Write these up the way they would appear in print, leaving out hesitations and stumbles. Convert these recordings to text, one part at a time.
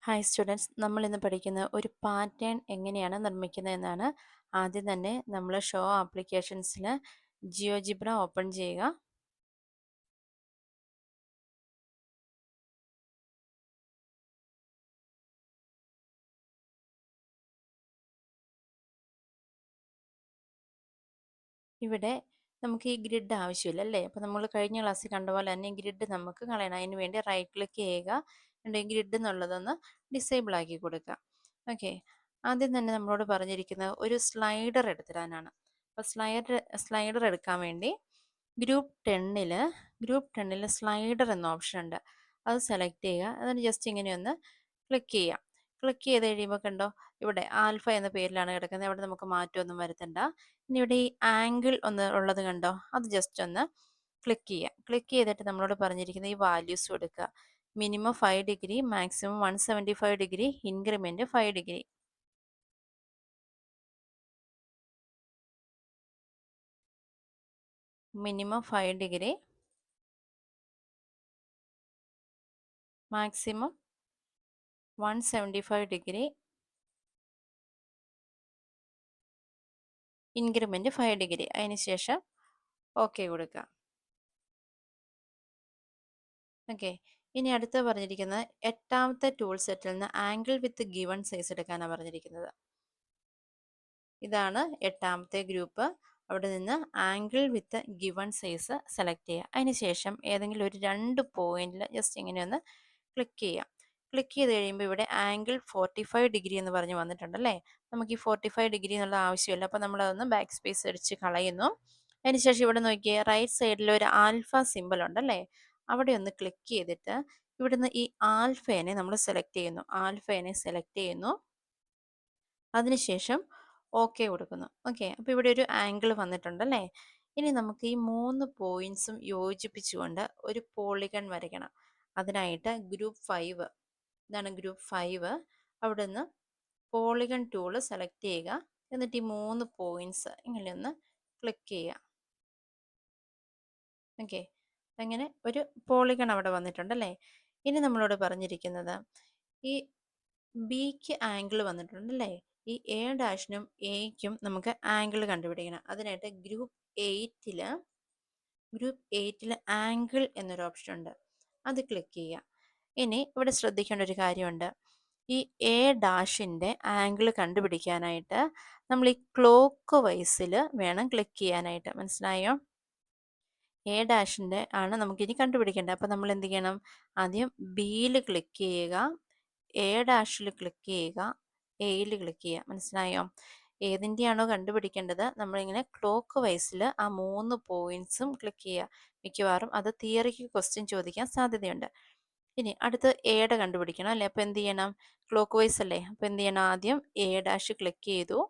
Hi students, നമ്മൾ ഇന്ന് പഠിക്കുന്ന ഒരു പാറ്റേൺ എങ്ങനെയാണ് നിർമ്മിക്കുന്നത് എന്നാണ്. ആദ്യം തന്നെ നമ്മൾ ഷോ ആപ്ലിക്കേഷൻസിൽ ജിയോജിബ്ര ഓപ്പൺ ചെയ്യുക. ഇവിടെ നമുക്ക് ഈ ഗ്രിഡ് ആവശ്യമില്ല അല്ലേ? അപ്പോൾ നമ്മൾ കഴിഞ്ഞ ക്ലാസ്സിൽ കണ്ട പോലെ തന്നെ ഗ്രിഡ് നമുക്ക് കളയണം. അതിന് വേണ്ടി റൈറ്റ് ക്ലിക്ക് ചെയ്യുക, എന്നിട്ട് ഗ്രിഡ് എന്നുള്ളതൊന്ന് ഡിസേബിൾ ആക്കി കൊടുക്കുക. ഓക്കെ, ആദ്യം തന്നെ നമ്മളോട് പറഞ്ഞിരിക്കുന്നത് ഒരു സ്ലൈഡർ എടുത്തിടാനാണ്. അപ്പോൾ സ്ലൈഡർ എടുക്കാൻ വേണ്ടി ഗ്രൂപ്പ് 10ൽ സ്ലൈഡർ എന്ന ഓപ്ഷൻ ഉണ്ട്. അത് സെലക്ട് ചെയ്യുക. എന്നിട്ട് ജസ്റ്റ് ഇങ്ങനെ ഒന്ന് ക്ലിക്ക് ചെയ്യുക. ക്ലിക്ക് ചെയ്ത് കഴിയുമ്പോൾ കണ്ടോ, ഇവിടെ ആൽഫ എന്ന പേരിലാണ് കിടക്കുന്നത്. അവിടെ നമുക്ക് മാറ്റമൊന്നും വരുത്തണ്ട. ഇനി ഇവിടെ ഈ ആംഗിൾ ഒന്ന് ഉള്ളത് കണ്ടോ, അത് ജസ്റ്റ് ഒന്ന് ക്ലിക്ക് ചെയ്യുക. ക്ലിക്ക് ചെയ്തിട്ട് നമ്മളോട് പറഞ്ഞിരിക്കുന്ന ഈ വാല്യൂസ് കൊടുക്കുക. Minimum 5 degree, maximum 175 degree, increment 5 degree. Minimum 5 degree, maximum 175 degree, increment 5 degree. അതിന് ശേഷം ഓക്കെ കൊടുക്കുക. ഓക്കെ, ഇനി അടുത്ത പറഞ്ഞിരിക്കുന്നത് 8ാമത്തെ ടൂൾ സെറ്റിൽ നിന്ന് ആംഗിൾ വിത്ത് ഗിവൺ സൈസ് എടുക്കാനാണ് പറഞ്ഞിരിക്കുന്നത്. ഇതാണ് 8ാമത്തെ ഗ്രൂപ്പ്. അവിടെ നിന്ന് ആംഗിൾ വിത്ത് ഗിവൺ സൈസ് സെലക്ട് ചെയ്യുക. അതിനുശേഷം ഏതെങ്കിലും ഒരു 2 പോയിന്റിൽ ജസ്റ്റ് ഇങ്ങനെ ഒന്ന് ക്ലിക്ക് ചെയ്യാം. ക്ലിക്ക് ചെയ്ത് കഴിയുമ്പോൾ ഇവിടെ ആംഗിൾ 45 ഡിഗ്രി എന്ന് പറഞ്ഞ് വന്നിട്ടുണ്ടല്ലേ. നമുക്ക് ഈ 45 ഡിഗ്രി എന്നുള്ള ആവശ്യമില്ല. അപ്പോൾ നമ്മളതൊന്ന് ബാക്ക് സ്പേസ് അടിച്ച് കളയുന്നു. അതിനുശേഷം ഇവിടെ നോക്കിയേ, റൈറ്റ് സൈഡിൽ ഒരു ആൽഫ സിമ്പിൾ ഉണ്ടല്ലേ, അവിടെ ഒന്ന് ക്ലിക്ക് ചെയ്തിട്ട് ഇവിടുന്ന് ഈ ആൽഫേനെ നമ്മൾ സെലക്ട് ചെയ്യുന്നു. അതിനുശേഷം ഓക്കെ കൊടുക്കുന്നു. ഓക്കെ, അപ്പോൾ ഇവിടെ ഒരു ആംഗിൾ വന്നിട്ടുണ്ടല്ലേ. ഇനി നമുക്ക് ഈ 3 പോയിന്റ്സും യോജിപ്പിച്ചുകൊണ്ട് ഒരു പോളിഗൺ വരയ്ക്കണം. അതിനായിട്ട് ഇതാണ് ഗ്രൂപ്പ് 5. അവിടെ നിന്ന് പോളിഗൺ ടൂള് സെലക്ട് ചെയ്യുക. എന്നിട്ട് ഈ 3 പോയിന്റ്സ് ഇങ്ങനെ ഒന്ന് ക്ലിക്ക് ചെയ്യുക. ഓക്കെ, അങ്ങനെ ഒരു പോളിഗൺ അവിടെ വന്നിട്ടുണ്ടല്ലേ. ഇനി നമ്മളോട് പറഞ്ഞിരിക്കുന്നത് ഈ ബിക്ക് ആംഗിൾ വന്നിട്ടുണ്ടല്ലേ. ഈ എ ഡാഷിനും എയ്ക്കും നമുക്ക് ആംഗിൾ കണ്ടുപിടിക്കണം. അതിനായിട്ട് ഗ്രൂപ്പ് 8ൽ ആംഗിൾ എന്നൊരു ഓപ്ഷൻ ഉണ്ട്. അത് ക്ലിക്ക് ചെയ്യുക. ഇനി ഇവിടെ ശ്രദ്ധിക്കേണ്ട ഒരു കാര്യമുണ്ട്. ഈ എ ഡാഷിൻ്റെ ആംഗിൾ കണ്ടുപിടിക്കാനായിട്ട് നമ്മൾ ഈ ക്ലോക്ക് വൈസിൽ വേണം ക്ലിക്ക് ചെയ്യാനായിട്ട്. മനസ്സിലായോ? എ ഡാഷിൻ്റെ ആണ് നമുക്കിനി കണ്ടുപിടിക്കേണ്ടത്. അപ്പോൾ നമ്മൾ എന്ത് ചെയ്യണം? ആദ്യം ബിയിൽ ക്ലിക്ക് ചെയ്യുക, എ ഡാഷിൽ ക്ലിക്ക് ചെയ്യുക, എയിൽ ക്ലിക്ക് ചെയ്യുക. മനസ്സിലായോ? ഏതിൻ്റെയാണോ കണ്ടുപിടിക്കേണ്ടത് നമ്മളിങ്ങനെ ക്ലോക്ക് വൈസിൽ ആ 3 പോയിന്റ്സും ക്ലിക്ക് ചെയ്യുക. മിക്കവാറും അത് തിയറിക്ക് ക്വസ്റ്റ്യൻ ചോദിക്കാൻ സാധ്യതയുണ്ട്. ഇനി അടുത്ത് എയുടെ കണ്ടുപിടിക്കണം അല്ലേ. അപ്പോൾ എന്ത് ചെയ്യണം? ക്ലോക്ക് വൈസ് അല്ലേ. അപ്പോൾ എന്ത് ചെയ്യണം? ആദ്യം എ ഡാഷ് ക്ലിക്ക് ചെയ്തു,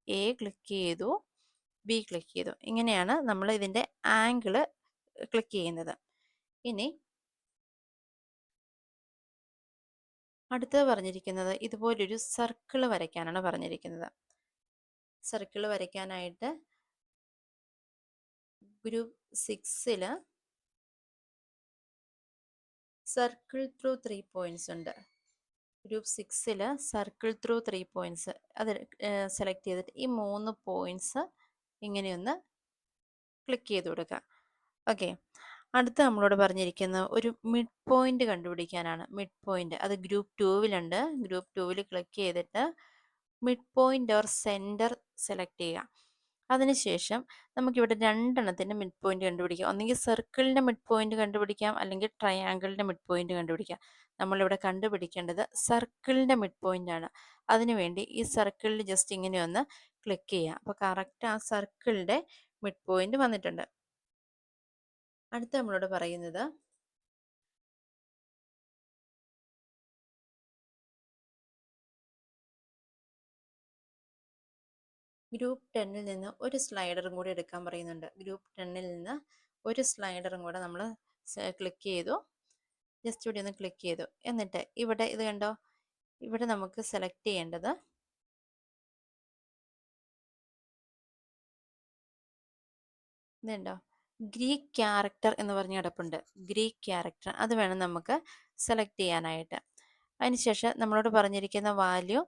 എ ക്ലിക്ക് ചെയ്തു, ബി ക്ലിക്ക് ചെയ്തു. ഇങ്ങനെയാണ് നമ്മൾ ഇതിൻ്റെ ആംഗിള് ക്ലിക്ക് ചെയ്യുന്നത്. ഇനി അടുത്തത് പറഞ്ഞിരിക്കുന്നത് ഇതുപോലൊരു സർക്കിൾ വരയ്ക്കാനാണ് പറഞ്ഞിരിക്കുന്നത്. സർക്കിൾ വരയ്ക്കാനായിട്ട് ഗ്രൂപ്പ് 6ൽ സർക്കിൾ ത്രൂ 3 പോയിന്റ്സ് ഉണ്ട്. ഗ്രൂപ്പ് 6ൽ സർക്കിൾ ത്രൂ 3 പോയിന്റ്സ് അത് സെലക്ട് ചെയ്തിട്ട് ഈ 3 പോയിന്റ്സ് ഇങ്ങനെയൊന്ന് ക്ലിക്ക് ചെയ്ത് കൊടുക്കുക. ഓക്കെ, അടുത്ത നമ്മളോട് പറഞ്ഞിരിക്കുന്നത് ഒരു മിഡ് പോയിന്റ് കണ്ടുപിടിക്കാനാണ്. മിഡ് പോയിന്റ് അത് ഗ്രൂപ്പ് 2വിലുണ്ട്. ഗ്രൂപ്പ് 2വിൽ ക്ലിക്ക് ചെയ്തിട്ട് mid point or centre select ചെയ്യുക. അതിനുശേഷം നമുക്കിവിടെ 2 മിഡ് പോയിന്റ് കണ്ടുപിടിക്കാം. ഒന്നെങ്കിൽ സർക്കിളിൻ്റെ മിഡ് പോയിന്റ് കണ്ടുപിടിക്കാം, അല്ലെങ്കിൽ ട്രയാങ്കിളിൻ്റെ മിഡ് പോയിന്റ് കണ്ടുപിടിക്കാം. നമ്മളിവിടെ കണ്ടുപിടിക്കേണ്ടത് സർക്കിളിൻ്റെ മിഡ് പോയിന്റ് ആണ്. അതിനുവേണ്ടി ഈ സർക്കിളിൽ ജസ്റ്റ് ഇങ്ങനെ ഒന്ന് ക്ലിക്ക് ചെയ്യുക. അപ്പോൾ കറക്റ്റ് ആ സർക്കിളിൻ്റെ മിഡ് പോയിന്റ് വന്നിട്ടുണ്ട്. അടുത്ത നമ്മളോട് പറയുന്നത് ഗ്രൂപ്പ് 10ൽ നിന്ന് ഒരു സ്ലൈഡറും കൂടി എടുക്കാൻ പറയുന്നുണ്ട്. ഗ്രൂപ്പ് 10ൽ നിന്ന് ഒരു സ്ലൈഡറും കൂടെ നമ്മൾ ക്ലിക്ക് ചെയ്തു. ജസ്റ്റ് ഇവിടെ ഒന്ന് ക്ലിക്ക് ചെയ്തു. എന്നിട്ട് ഇവിടെ ഇത് കണ്ടോ, ഇവിടെ നമുക്ക് സെലക്ട് ചെയ്യേണ്ടത് ഇതുണ്ടോ, ഗ്രീക്ക് ക്യാരക്ടർ എന്ന് പറഞ്ഞ് കിടപ്പുണ്ട്. ഗ്രീക്ക് ക്യാരക്ടർ അത് വേണം നമുക്ക് സെലക്ട് ചെയ്യാനായിട്ട്. അതിനുശേഷം നമ്മളോട് പറഞ്ഞിരിക്കുന്ന value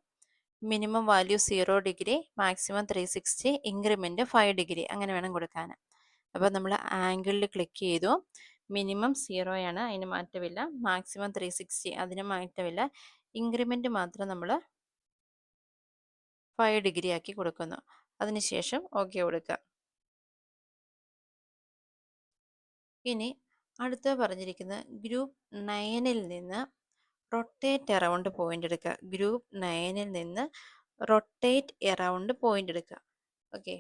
minimum value 0 degree, maximum 360, increment 5 degree അങ്ങനെ വേണം കൊടുക്കാൻ. അപ്പോൾ നമ്മൾ ആംഗിളിൽ ക്ലിക്ക് ചെയ്തു. മിനിമം 0 ആണ്, അതിന് മാറ്റമില്ല. മാക്സിമം 360 അതിന് മാറ്റമില്ല. ഇൻക്രിമെൻറ്റ് മാത്രം നമ്മൾ 5 ഡിഗ്രി ആക്കി കൊടുക്കുന്നു. അതിനുശേഷം ഓക്കെ കൊടുക്കുക. ഇനി അടുത്ത പറഞ്ഞിരിക്കുന്നത് ഗ്രൂപ്പ് 9ൽ നിന്ന് റൊട്ടേറ്റ് എറൗണ്ട് പോയിന്റ് എടുക്കുക. ഗ്രൂപ്പ് 9ൽ നിന്ന് റൊട്ടേറ്റ് എറൗണ്ട് പോയിന്റ് എടുക്കുക. ഓക്കെ,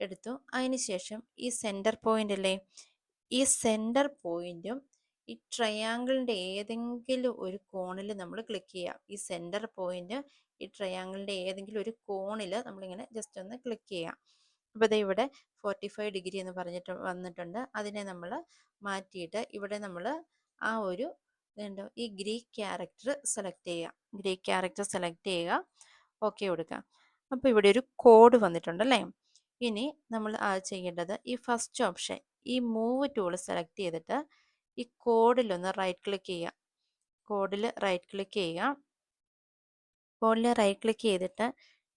എടുത്തു. അതിനുശേഷം ഈ സെൻറ്റർ പോയിന്റ് അല്ലേ, ഈ സെൻറ്റർ പോയിന്റും ഈ ട്രയാങ്കിളിൻ്റെ ഏതെങ്കിലും ഒരു കോണിൽ നമ്മൾ ക്ലിക്ക് ചെയ്യുക. ഈ സെൻറ്റർ പോയിന്റ് ഈ ട്രയാങ്കിളിൻ്റെ ഏതെങ്കിലും ഒരു കോണിൽ നമ്മളിങ്ങനെ ജസ്റ്റ് ഒന്ന് ക്ലിക്ക് ചെയ്യുക. അപ്പോൾ ഇത് ഇവിടെ 45 ഡിഗ്രി എന്ന് പറഞ്ഞിട്ട് വന്നിട്ടുണ്ട്. അതിനെ നമ്മൾ മാറ്റിയിട്ട് ഇവിടെ നമ്മൾ ആ ഒരു ഇതുണ്ടോ ഈ ഗ്രീക്ക് ക്യാരക്ടർ സെലക്ട് ചെയ്യുക. ഗ്രീക്ക് ക്യാരക്ടർ സെലക്ട് ചെയ്യുക, ഓക്കെ കൊടുക്കുക. അപ്പോൾ ഇവിടെ ഒരു കോഡ് വന്നിട്ടുണ്ടല്ലേ. ഇനി നമ്മൾ ചെയ്യേണ്ടത് ഈ ഫസ്റ്റ് ഓപ്ഷൻ ഈ മൂവ് ടൂൾ സെലക്ട് ചെയ്തിട്ട് ഈ കോഡിലൊന്ന് റൈറ്റ് ക്ലിക്ക് ചെയ്യുക. കോഡിൽ റൈറ്റ് ക്ലിക്ക് ചെയ്യുക. കോഡിൽ റൈറ്റ് ക്ലിക്ക് ചെയ്തിട്ട്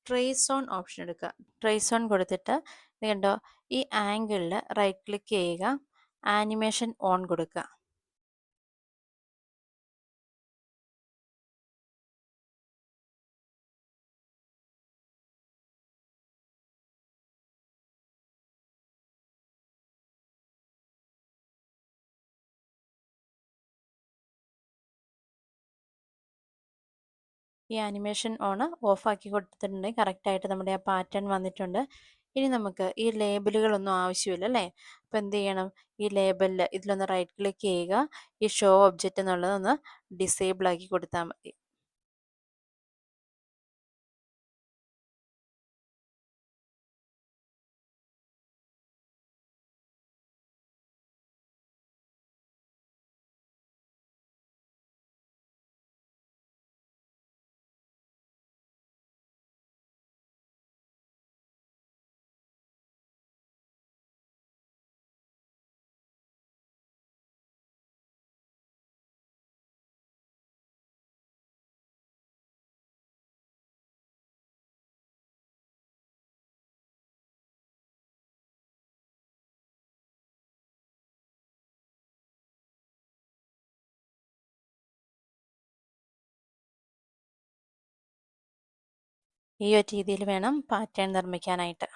ട്രേസ് ഓൺ ഓപ്ഷൻ എടുക്കുക. ട്രേസ് ഓൺ കൊടുത്തിട്ട് ഇത് കണ്ടോ ഈ ആംഗിളിൽ റൈറ്റ് ക്ലിക്ക് ചെയ്യുക, ആനിമേഷൻ ഓൺ കൊടുക്കുക. ഈ ആനിമേഷൻ ഓഫ് ആക്കി കൊടുത്തിട്ടുണ്ടെങ്കിൽ കറക്റ്റായിട്ട് നമ്മുടെ ആ പാറ്റേൺ വന്നിട്ടുണ്ട്. ഇനി നമുക്ക് ഈ ലേബലുകളൊന്നും ആവശ്യമില്ല അല്ലേ. അപ്പോൾ എന്ത് ചെയ്യണം, ഈ ലേബലിൽ ഇതിലൊന്ന് റൈറ്റ് ക്ലിക്ക് ചെയ്യുക, ഈ ഷോ ഒബ്ജക്റ്റ് എന്നുള്ളതൊന്ന് ഡിസേബിൾ ആക്കി കൊടുത്താൽ മതി. ഈ ഒരു രീതിയിൽ വേണം പാറ്റേൺ നിർമ്മിക്കാനായിട്ട്.